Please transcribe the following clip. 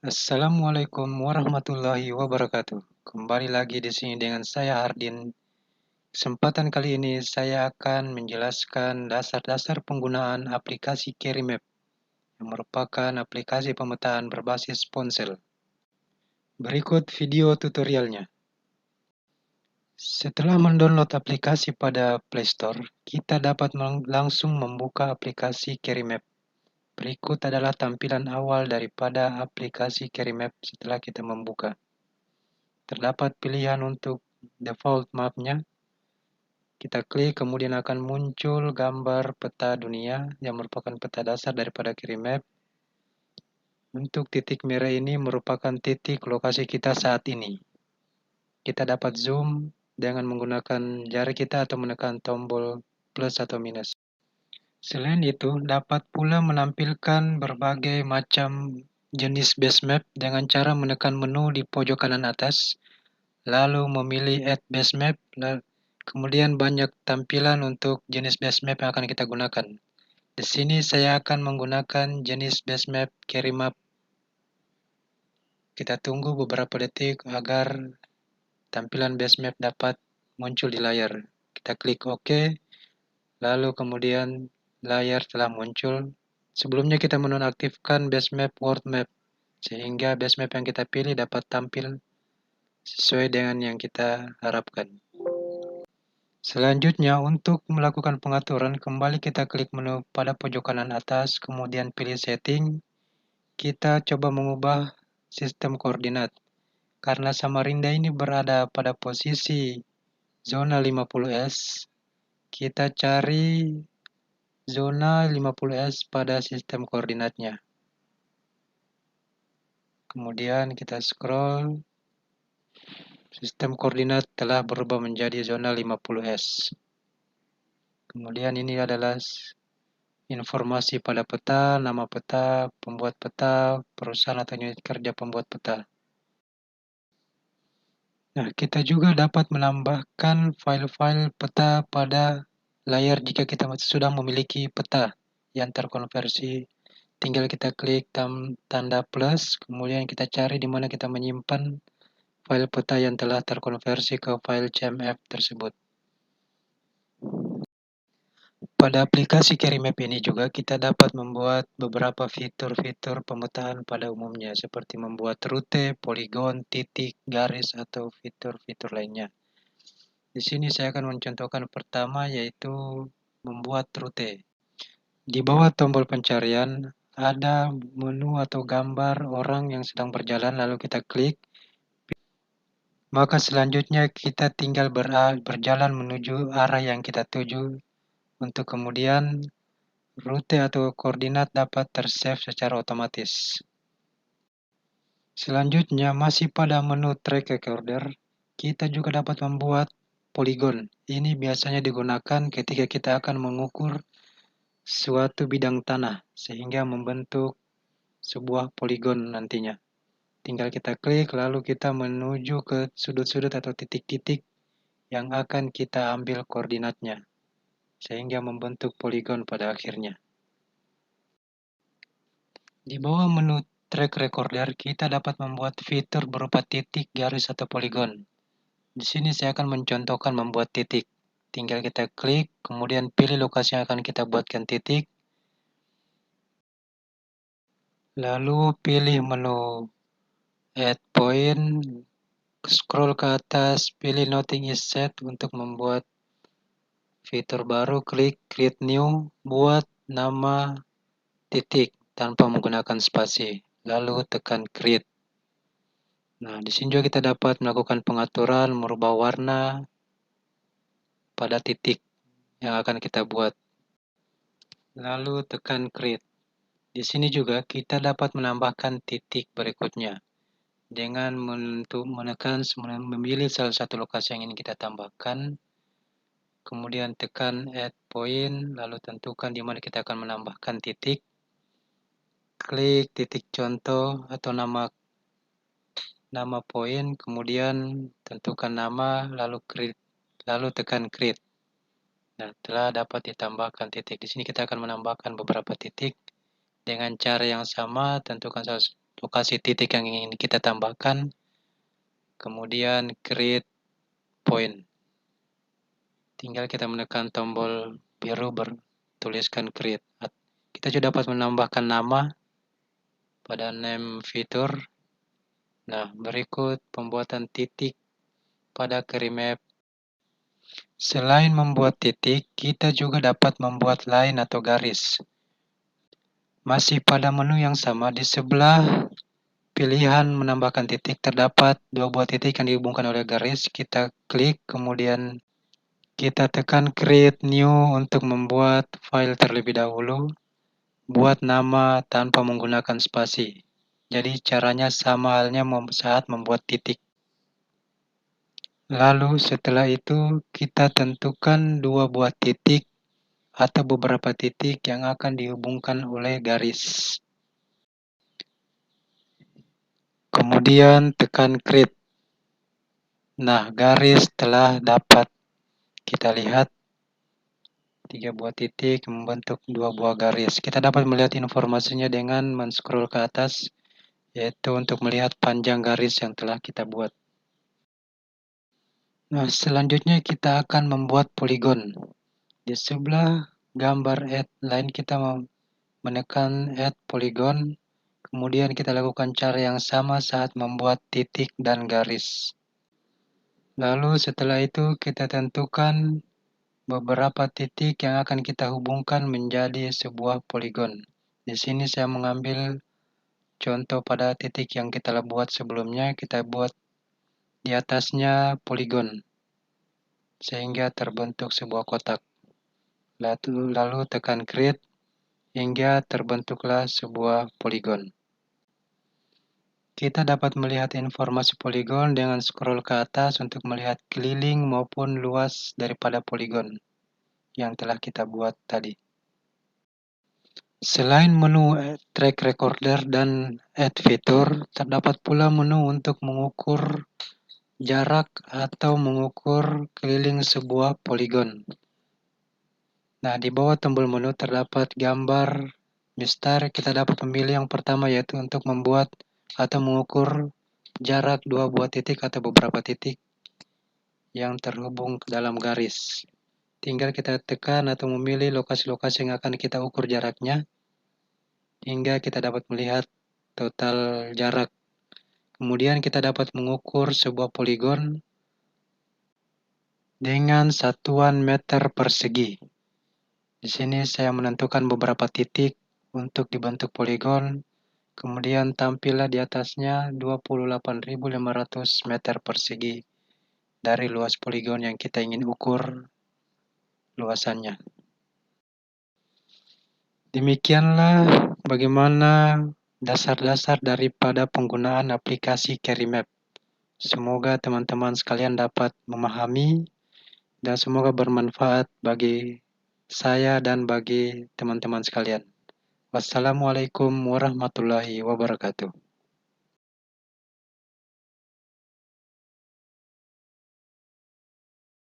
Assalamualaikum warahmatullahi wabarakatuh. Kembali lagi di sini dengan saya Hardin. Kesempatan kali ini saya akan menjelaskan dasar-dasar penggunaan aplikasi CarryMap yang merupakan aplikasi pemetaan berbasis ponsel. Berikut video tutorialnya. Setelah mendownload aplikasi pada Play Store, kita dapat langsung membuka aplikasi CarryMap. Berikut adalah tampilan awal daripada aplikasi CarryMap setelah kita membuka. Terdapat pilihan untuk default map-nya. Kita klik, kemudian akan muncul gambar peta dunia yang merupakan peta dasar daripada CarryMap. Untuk titik merah ini merupakan titik lokasi kita saat ini. Kita dapat zoom dengan menggunakan jari kita atau menekan tombol plus atau minus. Selain itu, dapat pula menampilkan berbagai macam jenis base map dengan cara menekan menu di pojok kanan atas, lalu memilih Add Base Map, kemudian banyak tampilan untuk jenis base map yang akan kita gunakan. Di sini saya akan menggunakan jenis base map CarryMap. Kita tunggu beberapa detik agar tampilan base map dapat muncul di layar. Kita klik OK, lalu kemudian layar telah muncul. Sebelumnya kita menonaktifkan base map world map, sehingga base map yang kita pilih dapat tampil sesuai dengan yang kita harapkan. Selanjutnya, untuk melakukan pengaturan, kembali kita klik menu pada pojok kanan atas, kemudian pilih setting. Kita coba mengubah sistem koordinat. Karena Samarinda ini berada pada posisi zona 50S, kita cari zona 50S pada sistem koordinatnya. Kemudian kita scroll. Sistem koordinat telah berubah menjadi zona 50S. Kemudian ini adalah informasi pada peta, nama peta, pembuat peta, perusahaan atau unit kerja pembuat peta. Nah, kita juga dapat menambahkan file-file peta pada layar jika kita sudah memiliki peta yang terkonversi. Tinggal kita klik tanda plus, kemudian kita cari di mana kita menyimpan file peta yang telah terkonversi ke file CMF tersebut. Pada aplikasi CarryMap ini juga kita dapat membuat beberapa fitur-fitur pemetaan pada umumnya, seperti membuat rute, poligon, titik, garis, atau fitur-fitur lainnya. Di sini saya akan mencontohkan pertama, yaitu membuat rute. Di bawah tombol pencarian ada menu atau gambar orang yang sedang berjalan, lalu kita klik. Maka selanjutnya kita tinggal berjalan menuju arah yang kita tuju, untuk kemudian rute atau koordinat dapat tersave secara otomatis. Selanjutnya, masih pada menu track recorder, kita juga dapat membuat poligon. Ini biasanya digunakan ketika kita akan mengukur suatu bidang tanah, sehingga membentuk sebuah poligon nantinya. Tinggal kita klik, lalu kita menuju ke sudut-sudut atau titik-titik yang akan kita ambil koordinatnya, sehingga membentuk poligon pada akhirnya. Di bawah menu track recorder, kita dapat membuat fitur berupa titik, garis, atau poligon. Di sini saya akan mencontohkan membuat titik. Tinggal kita klik, kemudian pilih lokasi yang akan kita buatkan titik. Lalu pilih menu Add Point, scroll ke atas, pilih Nothing is Set untuk membuat fitur baru, klik Create New, buat nama titik tanpa menggunakan spasi, lalu tekan Create. Nah, di sini juga kita dapat melakukan pengaturan, merubah warna pada titik yang akan kita buat. Lalu tekan Create. Di sini juga kita dapat menambahkan titik berikutnya dengan memilih salah satu lokasi yang ingin kita tambahkan. Kemudian tekan Add Point, lalu tentukan di mana kita akan menambahkan titik. Klik titik contoh atau nama poin, kemudian tentukan nama, lalu tekan Create. Nah, telah dapat ditambahkan titik. Di sini kita akan menambahkan beberapa titik dengan cara yang sama. Tentukan lokasi titik yang ingin kita tambahkan, kemudian create point. Tinggal kita menekan tombol biru bertuliskan create. Kita juga dapat menambahkan nama pada name fitur. Nah, berikut pembuatan titik pada query map. Selain membuat titik, kita juga dapat membuat line atau garis. Masih pada menu yang sama, di sebelah pilihan menambahkan titik terdapat dua buah titik yang dihubungkan oleh garis. Kita klik, kemudian kita tekan create new untuk membuat file terlebih dahulu. Buat nama tanpa menggunakan spasi. Jadi caranya sama halnya saat membuat titik. Lalu setelah itu kita tentukan dua buah titik atau beberapa titik yang akan dihubungkan oleh garis. Kemudian tekan create. Nah, garis telah dapat kita lihat 3 buah titik membentuk 2 buah garis. Kita dapat melihat informasinya dengan men-scroll ke atas, yaitu untuk melihat panjang garis yang telah kita buat. Nah, selanjutnya kita akan membuat poligon. Di sebelah gambar add line kita menekan add polygon, kemudian kita lakukan cara yang sama saat membuat titik dan garis. Lalu setelah itu kita tentukan beberapa titik yang akan kita hubungkan menjadi sebuah poligon. Di sini saya mengambil contoh pada titik yang kita buat sebelumnya, kita buat di atasnya poligon sehingga terbentuk sebuah kotak. Lalu tekan create hingga terbentuklah sebuah poligon. Kita dapat melihat informasi poligon dengan scroll ke atas untuk melihat keliling maupun luas daripada poligon yang telah kita buat tadi. Selain menu track recorder dan add fitur, terdapat pula menu untuk mengukur jarak atau mengukur keliling sebuah poligon. Nah, di bawah tombol menu terdapat gambar mistar. Kita dapat memilih yang pertama, yaitu untuk membuat atau mengukur jarak dua buah titik atau beberapa titik yang terhubung ke dalam garis. Tinggal kita tekan atau memilih lokasi-lokasi yang akan kita ukur jaraknya, hingga kita dapat melihat total jarak. Kemudian kita dapat mengukur sebuah poligon dengan satuan meter persegi. Di sini saya menentukan beberapa titik untuk dibentuk poligon, kemudian tampillah di atasnya 28.500 meter persegi dari luas poligon yang kita ingin ukur luasannya. Demikianlah bagaimana dasar-dasar daripada penggunaan aplikasi QueryMap. Semoga teman-teman sekalian dapat memahami dan semoga bermanfaat bagi saya dan bagi teman-teman sekalian. Wassalamualaikum warahmatullahi wabarakatuh.